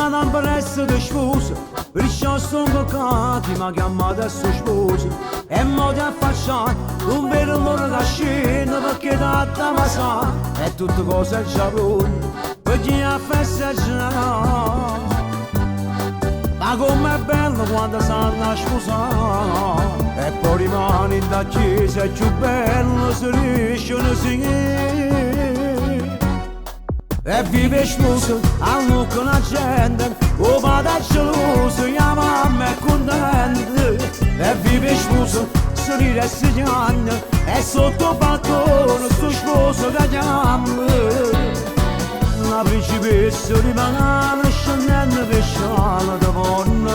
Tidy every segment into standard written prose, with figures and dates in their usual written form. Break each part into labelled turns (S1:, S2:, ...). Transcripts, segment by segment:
S1: Adam presso di sfuso, risciosto un coccati, ma chiamata su sfuso. E mo ti affacciai, non vedo l'ora da scena, perché tanta ma sa, è tutto cosa giallone, perché a festeggiare. Ma com'è bello quando sanno a sposare, e poi rimani da chiesa è più bello se riescono a singere. E vive smuso, hanno con la gente, o vada geloso, la mamma è contenta. E vive smuso, si ride e si piange, e sotto il balcone sto sposo che chiama. La principessa rimane scendendo per scala da donna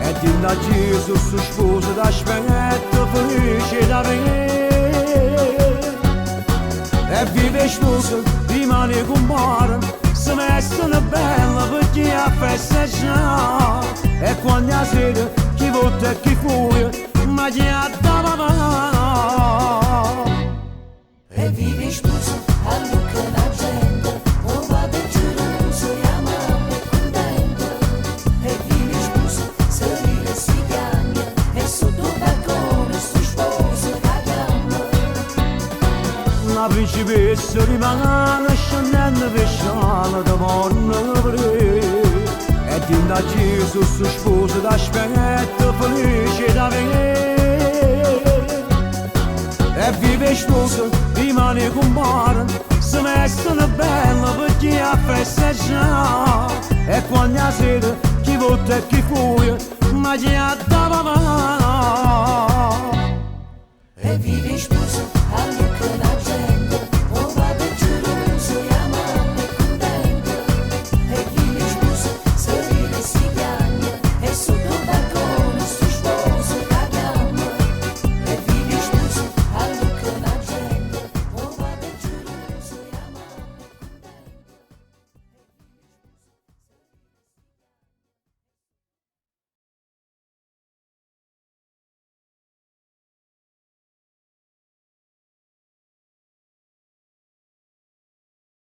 S1: e ti da Gesù su sposo d'aspetto felice da re. E vive sposo, rimane compare, si vestono bella perché a festeggiare. E quando a sera chi vota e chi fuori, ma chi ha da papà.
S2: E vive sposo, hanno che la gente, o vada geloso, la mamma è contenta. E vive sposo, si ride e si piange, e sotto il balcone sto sposo che chiama.
S1: La principessa rimane scendendo per scala da donna e ti da Gesù su sposo d'aspetto felice da vedere. E vive sposo, rimane compare, si vestono bella perché a festeggiare. E quando a sera chi vota e chi fuori, ma chi ha da papà.
S2: E vive sposo, hanno